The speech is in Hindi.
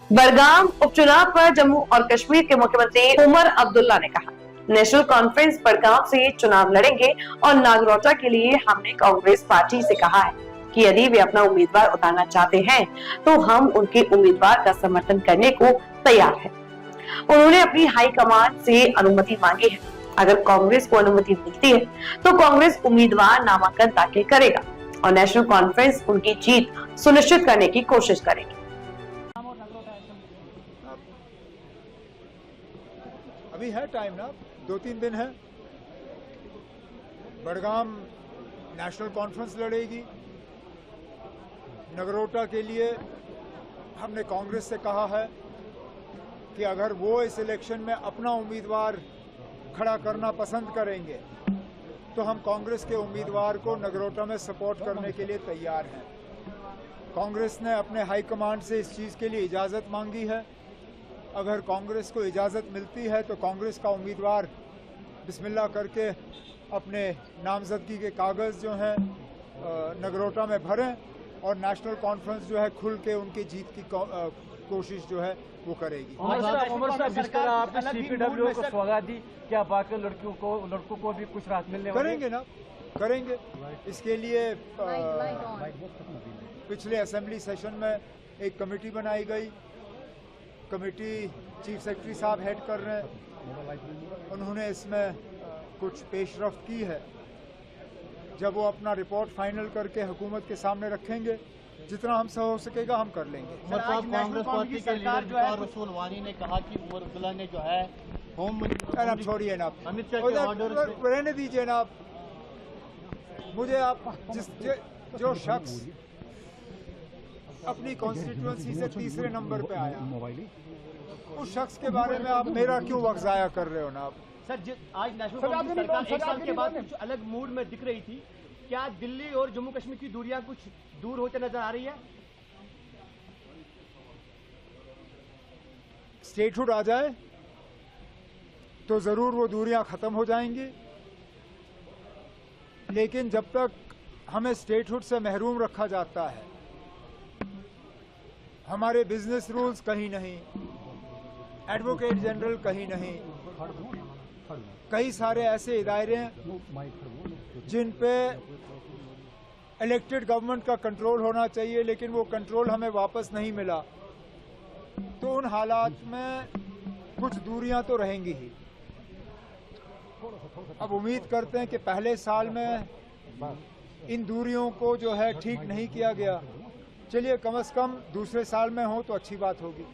बड़गाम उपचुनाव पर जम्मू और कश्मीर के मुख्यमंत्री उमर अब्दुल्ला ने कहा, नेशनल कॉन्फ्रेंस बड़गाम से चुनाव लड़ेंगे और नागरौटा के लिए हमने कांग्रेस पार्टी से कहा है कि यदि वे अपना उम्मीदवार उतारना चाहते हैं तो हम उनके उम्मीदवार का समर्थन करने को तैयार हैं। उन्होंने अपनी हाईकमान से अनुमति मांगी है। अगर कांग्रेस को अनुमति मिलती है तो कांग्रेस उम्मीदवार नामांकन दाखिल करेगा और नेशनल कॉन्फ्रेंस उनकी जीत सुनिश्चित करने की कोशिश करेगी। अभी है टाइम ना, 2-3 दिन है। बड़गाम नेशनल कॉन्फ्रेंस लड़ेगी। नगरोटा के लिए हमने कांग्रेस से कहा है कि अगर वो इस इलेक्शन में अपना उम्मीदवार खड़ा करना पसंद करेंगे तो हम कांग्रेस के उम्मीदवार को नगरोटा में सपोर्ट करने के लिए तैयार हैं। कांग्रेस ने अपने हाईकमांड से इस चीज़ के लिए इजाज़त मांगी है। अगर कांग्रेस को इजाज़त मिलती है तो कांग्रेस का उम्मीदवार बिस्मिल्लाह करके अपने नामजदगी के कागज़ जो हैं नगरोटा में भरें और नेशनल कॉन्फ्रेंस जो है खुल के उनकी जीत की कोशिश जो है वो करेगी। उमर साहब, जिस तरह आपने CPW को सौगात दी, क्या बाकी लड़कों को भी कुछ राहत मिलने वाली? करेंगे ना, करेंगे। इसके लिए पिछले असेंबली सेशन में एक कमेटी बनाई गई। कमेटी चीफ सेक्रेटरी साहब हेड कर रहे हैं। उन्होंने इसमें कुछ पेशरफ्त की है। जब वो अपना रिपोर्ट फाइनल करके हुकूमत के सामने रखेंगे, जितना हमसे हो सकेगा हम कर लेंगे। कांग्रेस पार्टी के लीडर वकार रसूल वानी ने कहा कि उमर अब्दुल्ला ने जो है होम मिनिस्टर छोड़िए ना, अमित शाह के ऑर्डर रहने दीजिए ना। मुझे आप जो शख्स अपनी कॉन्स्टिट्यूएंसी से तीसरे नंबर पे आया, उस शख्स के बारे में आप मेरा क्यों वक्त जाया कर रहे हो ना? सर, आज नेशनल कांग्रेस सरकार 1 साल के बाद कुछ अलग मूड में दिख रही थी। क्या दिल्ली और जम्मू कश्मीर की दूरियां कुछ दूर होते नजर आ रही है? स्टेटहुड आ जाए तो जरूर वो दूरियां खत्म हो जाएंगी, लेकिन जब तक हमें स्टेटहुड से महरूम रखा जाता है, हमारे बिजनेस रूल्स कहीं नहीं, एडवोकेट जनरल कहीं नहीं, कई सारे ऐसे इदारे हैं जिन पे इलेक्टेड गवर्नमेंट का कंट्रोल होना चाहिए, लेकिन वो कंट्रोल हमें वापस नहीं मिला, तो उन हालात में कुछ दूरियां तो रहेंगी ही। अब उम्मीद करते हैं कि पहले साल में इन दूरियों को जो है ठीक नहीं किया गया। चलिए, कम से कम दूसरे साल में हो तो अच्छी बात होगी।